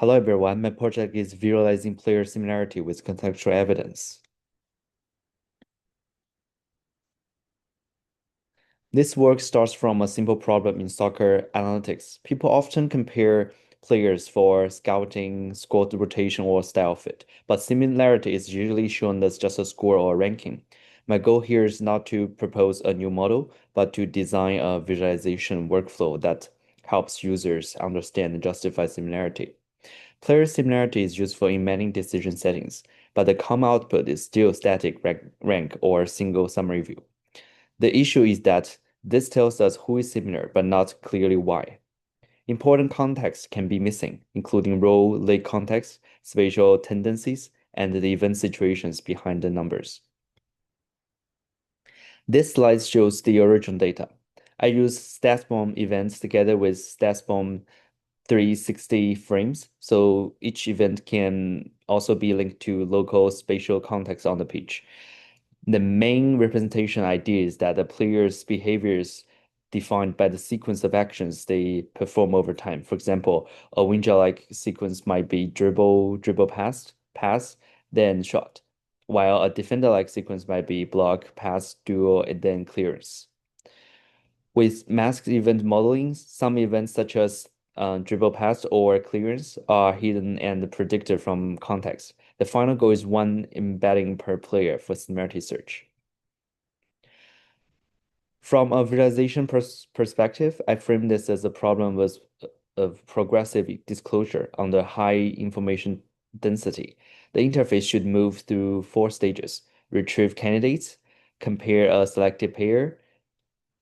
Hello everyone, my project is visualizing player similarity with contextual evidence. This work starts from a simple problem in soccer analytics. People often compare players for scouting, squad rotation, or style fit, but similarity is usually shown as just a score or a ranking. My goal here is not to propose a new model, but to design a visualization workflow that helps users understand and justify similarity. Player similarity is useful in many decision settings, but the common output is still static rank or single summary view. The issue is that this tells us who is similar, but not clearly why. Important context can be missing, including role, league context, spatial tendencies, and the event situations behind the numbers. This slide shows the original data. I use StatsBomb events together with StatsBomb 360 frames, so each event can also be linked to local spatial context on the pitch. The main representation idea is that the player's behavior is defined by the sequence of actions they perform over time. For example, a Winja-like sequence might be dribble, dribble pass, then shot, while a defender-like sequence might be block, pass, duel, and then clearance. With masked event modeling, some events such as dribble pass or clearance are hidden and predicted from context. The final goal is one embedding per player for similarity search. From a visualization perspective, I frame this as a problem of progressive disclosure under high information density. The interface should move through four stages: retrieve candidates, compare a selected pair,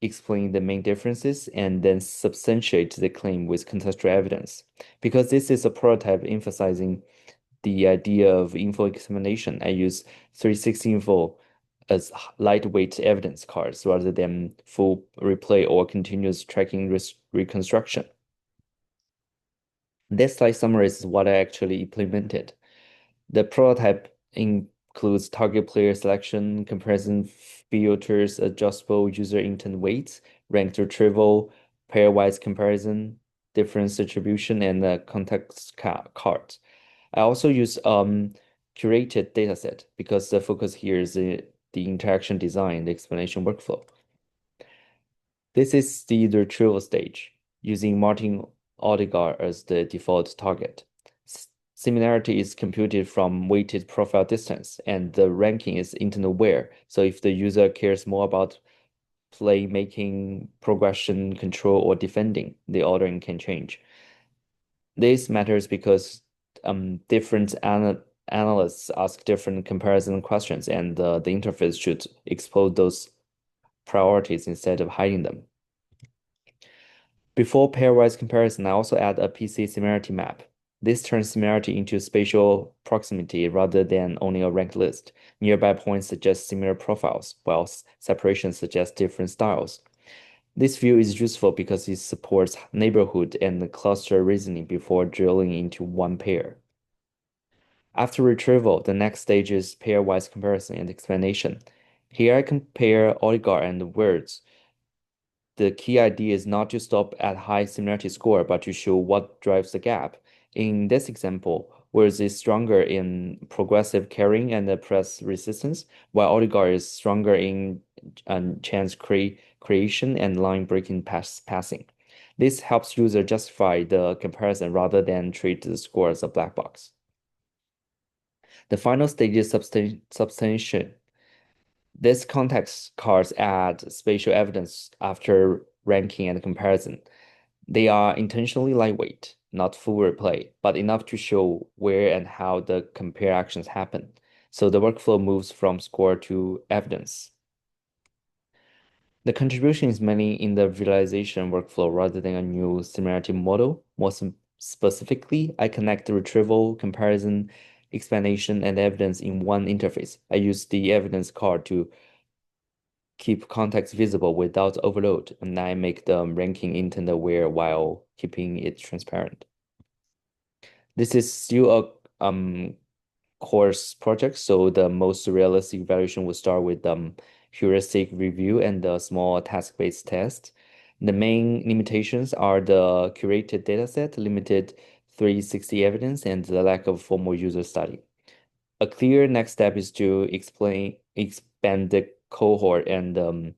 explain the main differences, and then substantiate the claim with contextual evidence. Because this is a prototype emphasizing the idea of info examination, I use 360 info as lightweight evidence cards rather than full replay or continuous tracking reconstruction. This slide summarizes what I actually implemented. The prototype includes target player selection, comparison filters, adjustable user intent weights, ranked retrieval, pairwise comparison, difference distribution, and a context card. I also use curated dataset because the focus here is the interaction design, the explanation workflow. This is the retrieval stage, using Martin Odegaard as the default target. Similarity is computed from weighted profile distance, and the ranking is internal aware. So if the user cares more about playmaking, progression, control, or defending, the ordering can change. This matters because different analysts ask different comparison questions, and the interface should expose those priorities instead of hiding them. Before pairwise comparison, I also add a PC similarity map. This turns similarity into spatial proximity rather than only a ranked list. Nearby points suggest similar profiles, while separation suggests different styles. This view is useful because it supports neighborhood and cluster reasoning before drilling into one pair. After retrieval, the next stage is pairwise comparison and explanation. Here I compare Odegaard and words. The key idea is not to stop at high similarity score, but to show what drives the gap. In this example, Words is stronger in progressive carrying and press resistance, while Odegaard is stronger in chance creation and line breaking passing. This helps user justify the comparison rather than treat the score as a black box. The final stage is substantiation. This context cards add spatial evidence after ranking and comparison. They are intentionally lightweight, not full replay, but enough to show where and how the compare actions happen. So the workflow moves from score to evidence. The contribution is mainly in the visualization workflow rather than a new similarity model. More specifically, I connect the retrieval, comparison, explanation, and evidence in one interface. I use the evidence card to keep context visible without overload, and I make the ranking intent aware while keeping it transparent. This is still a course project, so the most realistic evaluation will start with heuristic review and the small task-based test. The main limitations are the curated dataset, limited 360 evidence and the lack of formal user study. A clear next step is to expand the cohort and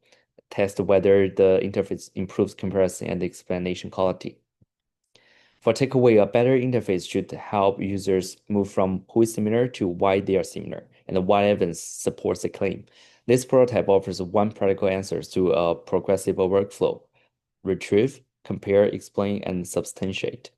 test whether the interface improves comparison and explanation quality. For takeaway, a better interface should help users move from who is similar to why they are similar and what evidence supports the claim. This prototype offers one practical answer to a progressive workflow: retrieve, compare, explain, and substantiate.